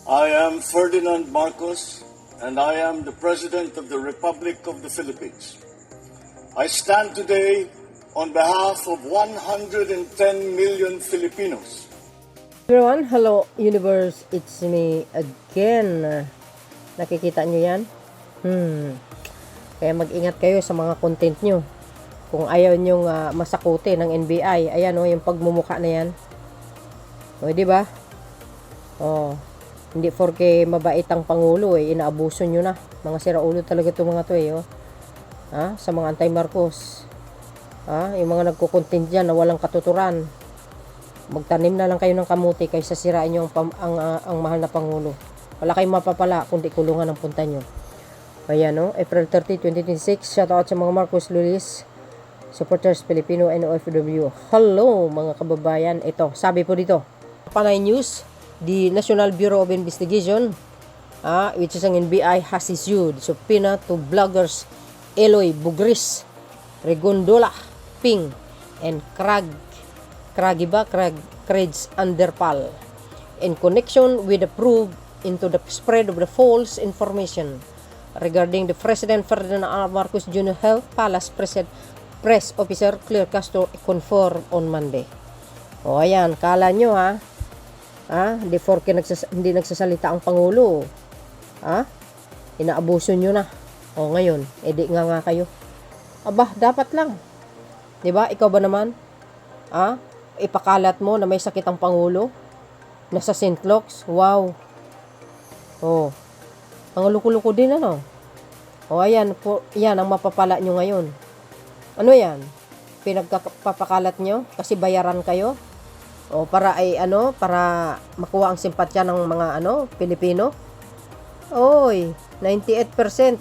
I am Ferdinand Marcos, and I am the President of the Republic of the Philippines. I stand today on behalf of 110 million Filipinos. Everyone, hello universe, it's me again. Nakikita nyo yan? Kaya mag-ingat kayo sa mga content nyo. Kung ayaw nyo masakuti ng NBI, ayan o, yung pagmumukha na yan. O, diba? O, hindi porke mabait ang Pangulo inaabuso nyo na. Mga siraulo talaga itong mga to sa mga anti-Marcos. Yung mga nagko-content dyan na walang katuturan. Magtanim na lang kayo ng kamuti kaysa sirain nyo ang mahal na Pangulo. Wala kayong mapapala kundi kulungan ang punta nyo. Ayan April 30, 2026. Shoutout sa mga Marcos Lulis supporters Filipino and OFW. Hello mga kababayan. Ito, sabi po dito, Panay News, the National Bureau of Investigation, which is ang NBI, has issued subpoena to bloggers Eloy Bugris, Regondola, Ping, and Craigs Underpal in connection with the probe into the spread of the false information regarding the President Ferdinand Marcos Jr. Health Palace Press Officer Claire Castro confirmed on Monday. O ayan, kala nyo before hindi nagsasalita ang Pangulo, inaabuso nyo na. O ngayon, edi nga kayo. Aba, dapat lang. Diba? Ikaw ba naman? Ipakalat mo na may sakit ang Pangulo? Nasa St. Luke's? Wow. O, ang luko-luko din O ayan, yan ang mapapala nyo ngayon. Ano yan? Pinagpapakalat nyo? Kasi bayaran kayo? O para para makuha ang simpatya ng mga Pilipino? Oy, 98%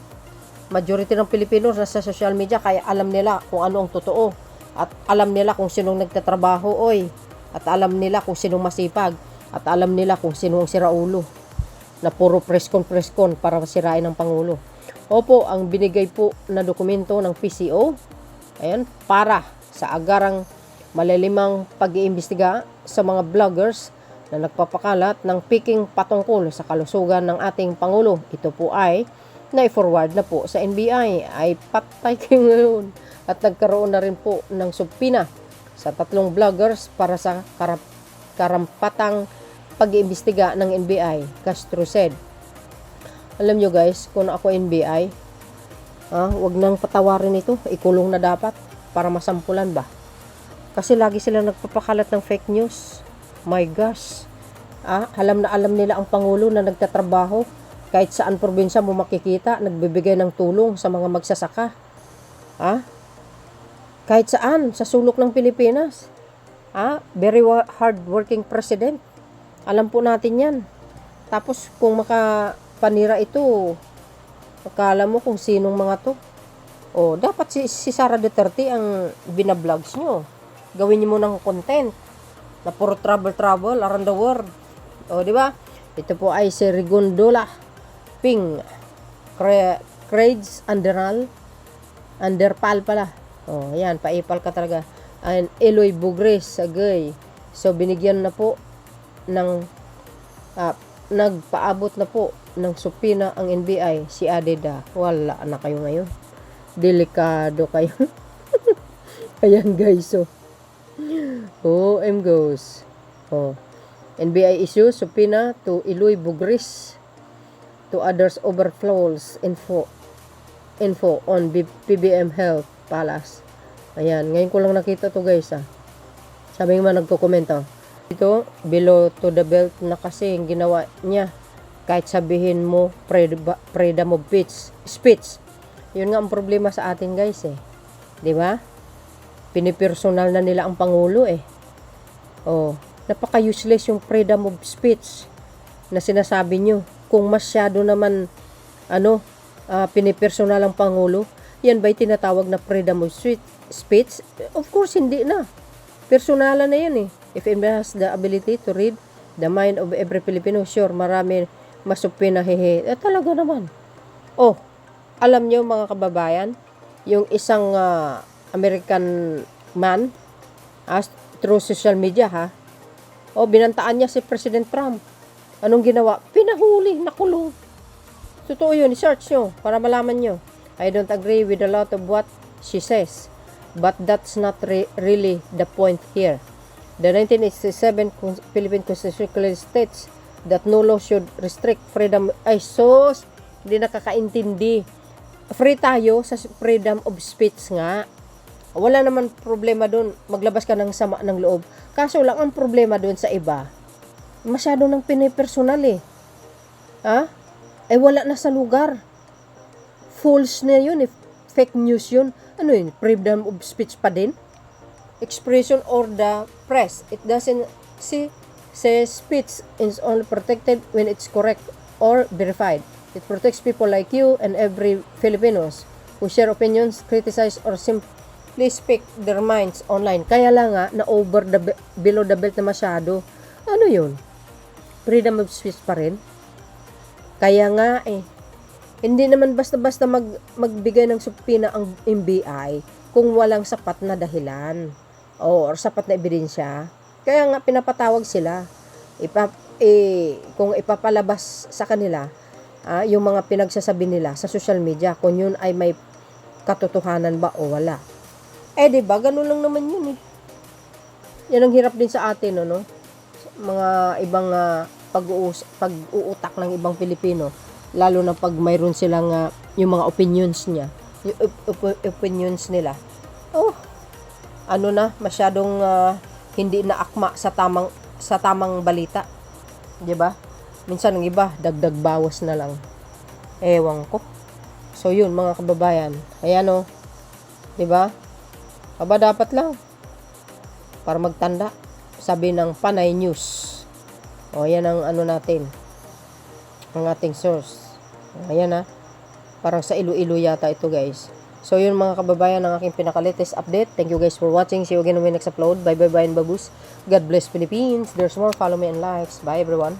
majority ng Pilipino nasa social media, kaya alam nila kung ano ang totoo. At alam nila kung sinong nagtatrabaho, At alam nila kung sinong masipag. At alam nila kung sinong siraulo. Na puro preskon para masirain ng Pangulo. Opo, ang binigay po na dokumento ng PCO, ayan, para sa agarang malalimang pag-iimbestiga sa mga vloggers na nagpapakalat ng piking patungkol sa kalusugan ng ating Pangulo. Ito po ay na-forward na po sa NBI. Ay patay kayo ngayon. At nagkaroon na rin po ng subpina sa 3 vloggers para sa karampatang pag-iimbestiga ng NBI, Castro said. Alam nyo guys, kung ako NBI, wag nang patawarin ito. Ikulong na dapat para masampulan ba? Kasi lagi sila nagpapakalat ng fake news. My gosh. Alam na alam nila ang Pangulo na nagtatrabaho. Kahit saan probinsya mo makikita, nagbibigay ng tulong sa mga magsasaka. Kahit saan, sa sulok ng Pilipinas. Very hard-working president. Alam po natin yan. Tapos, kung makapanira ito, akala mo kung sinong mga to. Dapat si Sara Duterte ang binablogs nyo. Gawin nyo mo ng content na puro travel around the world. Di ba? Ito po ay si Regondola, Ping, Craigs Underpal pala. Ayan, paipal ka talaga. And Eloy Bugris, Sagay. So, binigyan na po ng nagpaabot na po ng subpoena ang NBI, si Adeda. Wala na kayo ngayon. Delikado kayo. Ayan guys, OM goes. NBI issues subpoena to Eloy Bugris, to others overflows info on PBM Health Palace. Ayan, ngayon ko lang nakita to guys Sabi nga nagko-comment ito, below to the belt na kasi yung ginawa niya. Kahit sabihin mo freedom of speech. Yun nga ang problema sa atin guys di ba? Pinipersonal na nila ang Pangulo napaka-useless yung freedom of speech na sinasabi nyo. Kung masyado naman pinipersonal ang Pangulo, yan ba'y tinatawag na freedom of speech? Of course, hindi na. Personalan na yan If it has the ability to read the mind of every Filipino, sure, marami masupina talaga naman. Alam nyo mga kababayan, yung isang American man, through social media binantaan niya si President Trump. Anong ginawa? pinahuli, nakulong. Totoo yun, i-search nyo para malaman nyo. I don't agree with a lot of what she says, but that's not really the point here. The 1987 Philippine Constitution clearly states that no law should restrict freedom. Ay, sos, hindi nakakaintindi. Free tayo sa freedom of speech nga. Wala naman problema doon. Maglabas ka ng sama ng loob. Kaso lang ang problema doon sa iba, masyado nang pinipersonal eh. Ha? Eh wala na sa lugar. False na yun eh. Fake news yun. Ano yun? Freedom of speech pa din? Expression or the press. It doesn't say speech is only protected when it's correct or verified. It protects people like you and every Filipinos who share opinions, criticize, or simply speak their minds online. Kaya lang nga, na over the below the belt na masyado. Ano yun? Freedom of speech pa rin? Kaya nga eh, hindi naman basta-basta magbigay ng subpoena ang NBI kung walang sapat na dahilan or sapat na ebidensya. Kaya nga pinapatawag sila. Kung ipapalabas sa kanila yung mga pinagsasabi nila sa social media, kung yun ay may katotohanan ba o wala. Eh diba, ganun lang naman yun eh. Yan ang hirap din sa atin, no? Mga ibang pag-uutak ng ibang Pilipino, lalo na pag mayroon silang yung mga opinions niya, yung opinions nila. Oh, ano na, masyadong hindi na akma sa tamang balita. 'Di ba? Minsan ng iba dagdag bawas na lang. Ewan ko. So yun mga kababayan. Ayan oh. 'Di ba? Aba dapat lang para magtanda. Sabi ng Panay News. O yan ang ano natin. Ang ating source. Ayan ha. Parang sa Iloilo yata ito guys. So yun mga kababayan, ang aking pinaka-latest update. Thank you guys for watching. See you again when we next upload. Bye bye bye and babus. God bless Philippines. There's more. Follow me and likes. Bye everyone.